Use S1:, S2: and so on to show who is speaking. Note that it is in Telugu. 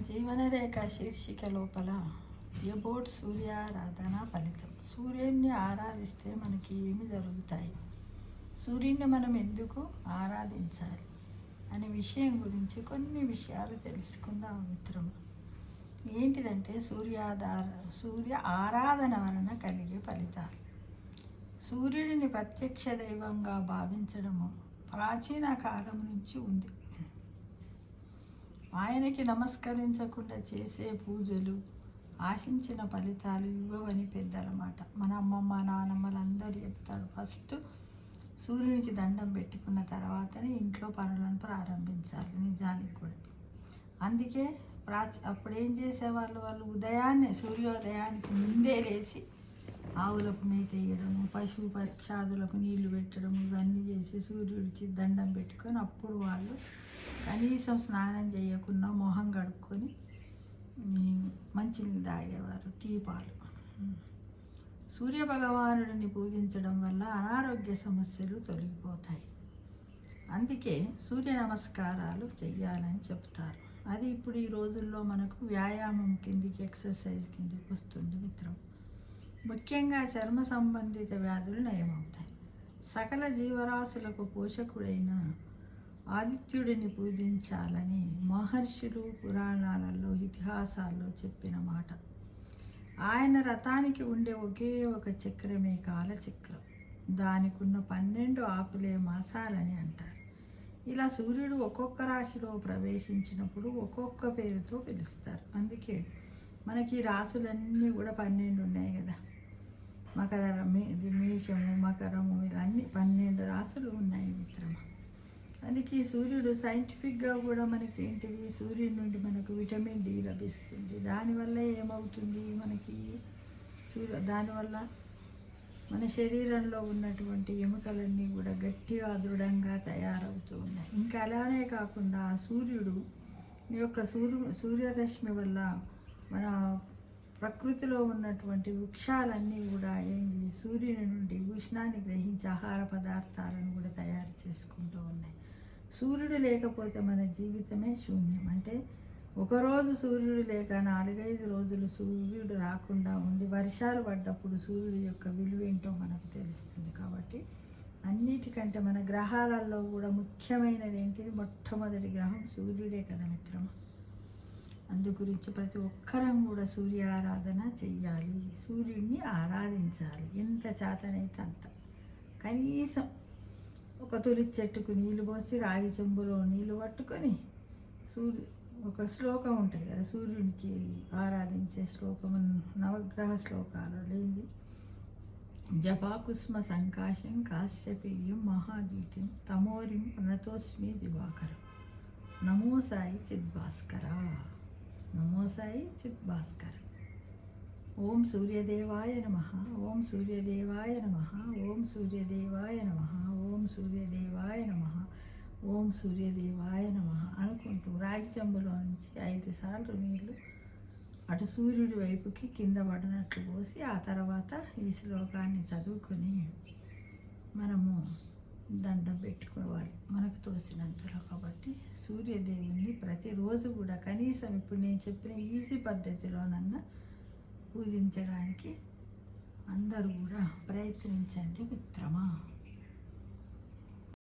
S1: జీవనరేఖ శీర్షిక లోపల ఎబోట్ సూర్యారాధన ఫలితం. సూర్యుడిని ఆరాధిస్తే మనకి ఏమి జరుగుతాయి, సూర్యుడిని మనం ఎందుకు ఆరాధించాలి అనే విషయం గురించి కొన్ని విషయాలు తెలుసుకుందాం మిత్రము. ఏంటిదంటే సూర్య ఆరాధన వలన కలిగే ఫలితాలు. సూర్యుడిని ప్రత్యక్ష దైవంగా భావించడము ప్రాచీన కాలం నుంచి ఉంది. ఆయనకి నమస్కరించకుండా చేసే పూజలు ఆశించిన ఫలితాలు ఇవ్వవని పెద్దల మాట. మన అమ్మమ్మ నానమ్మలు అందరూ చెప్తారు, ఫస్ట్ సూర్యునికి దండం పెట్టుకున్న తర్వాతనే ఇంట్లో పనులను ప్రారంభించాలి. నిజానికి కూడా అందుకే అప్పుడు ఏం చేసేవాళ్ళు, వాళ్ళు ఉదయాన్నే సూర్యోదయానికి ముందే లేచి ఆవులకు మేత వేయడము, పశువు పక్షాదులకు నీళ్లు పెట్టడము, ఇవన్నీ చేసి సూర్యుడికి దండం పెట్టుకొని అప్పుడు వాళ్ళు కనీసం స్నానం చేయకుండా మొహం కడుక్కొని మంచినీళ్ళు తాగేవారు, టీ పాలు. సూర్య భగవానుడిని పూజించడం వల్ల అనారోగ్య సమస్యలు తొలగిపోతాయి. అందుకే సూర్య నమస్కారాలు చెయ్యాలని చెప్తారు. అది ఇప్పుడు ఈ రోజుల్లో మనకు వ్యాయామం కిందికి, ఎక్సర్సైజ్ కిందికి వస్తుంది మిత్రం. ముఖ్యంగా చర్మ సంబంధిత వ్యాధులు నయమవుతాయి. సకల జీవరాశులకు పోషకుడైన ఆదిత్యుడిని పూజించాలని మహర్షులు పురాణాలలో, ఇతిహాసాల్లో చెప్పిన మాట. ఆయన రథానికి ఉండే ఒకే ఒక చక్రమే కాలచక్రం. దానికి ఉన్న 12 ఆకులే మాసాలని అంటారు. ఇలా సూర్యుడు ఒక్కొక్క రాశిలో ప్రవేశించినప్పుడు ఒక్కొక్క పేరుతో పిలుస్తారు. అందుకే మనకి రాశులన్నీ కూడా 12 ఉన్నాయి కదా. మేషము, మకరము, ఇలా అన్ని 12 రాశులు ఉన్నాయి మిత్రమా. అందుకే సూర్యుడు సైంటిఫిక్గా కూడా మనకి ఏంటిది, సూర్యుడి నుండి మనకు విటమిన్ డి లభిస్తుంది. దానివల్ల ఏమవుతుంది మనకి, దానివల్ల మన శరీరంలో ఉన్నటువంటి ఎముకలన్నీ కూడా గట్టిగా దృఢంగా తయారవుతూ ఉన్నాయి. ఇంకా అలానే కాకుండా సూర్యుడు యొక్క సూర్యరశ్మి వల్ల మన ప్రకృతిలో ఉన్నటువంటి వృక్షాలన్నీ కూడా ఏంటి, సూర్యుని నుండి ఉష్ణాన్ని గ్రహించి ఆహార పదార్థాలను కూడా తయారు చేసుకుంటూ ఉన్నాయి. సూర్యుడు లేకపోతే మన జీవితమే శూన్యం. అంటే ఒకరోజు సూర్యుడు లేక 4-5 రోజులు సూర్యుడు రాకుండా ఉండి వర్షాలు పడ్డప్పుడు సూర్యుడు యొక్క విలువేంటో మనకు తెలుస్తుంది. కాబట్టి అన్నిటికంటే మన గ్రహాలలో కూడా ముఖ్యమైనది ఏంటిది, మొట్టమొదటి గ్రహం సూర్యుడే కదా మిత్రమా. అందు గురించి ప్రతి ఒక్కరం కూడా సూర్య ఆరాధన చెయ్యాలి, సూర్యుడిని ఆరాధించాలి. ఎంత చేతనైతే అంత. కనీసం ఒక తులసి చెట్టుకు నీళ్ళు పోసి రాగి చెంబులో నీళ్ళు పట్టుకొని ఒక శ్లోకం ఉంటుంది కదా, సూర్యునికి ఆరాధించే శ్లోకం, నవగ్రహ శ్లోకాలు లేని జపాకుస్మ సంకాశం కాశ్యపేయం మహాద్యుతిం తమోరిం ప్రణతోస్మి దివాకరం నమో సాయి చిద్భాస్కర, నమో సాయి చిద్భాస్కర. ఓం సూర్యదేవాయ నమః, ఓం సూర్యదేవాయ నమః, ఓం సూర్యదేవాయ నమః, ఓం సూర్యదేవాయ నమః, ఓం సూర్యదేవాయ నమః అనుకుంటూ రాగి చెంబులో నుంచి 5 సార్లు నీళ్ళు అటు సూర్యుడి వైపుకి కింద పడినట్లు పోసి ఆ తర్వాత ఈ శ్లోకాన్ని చదువుకొని మనము దండం పెట్టుకోవాలి మనకు తోసినంతలో. కాబట్టి సూర్యదేవుని ప్రతిరోజు కూడా కనీసం ఇప్పుడు నేను చెప్పిన ఈజీ పద్ధతిలోనన్నా పూజించడానికి అందరూ కూడా ప్రయత్నించండి మిత్రమా.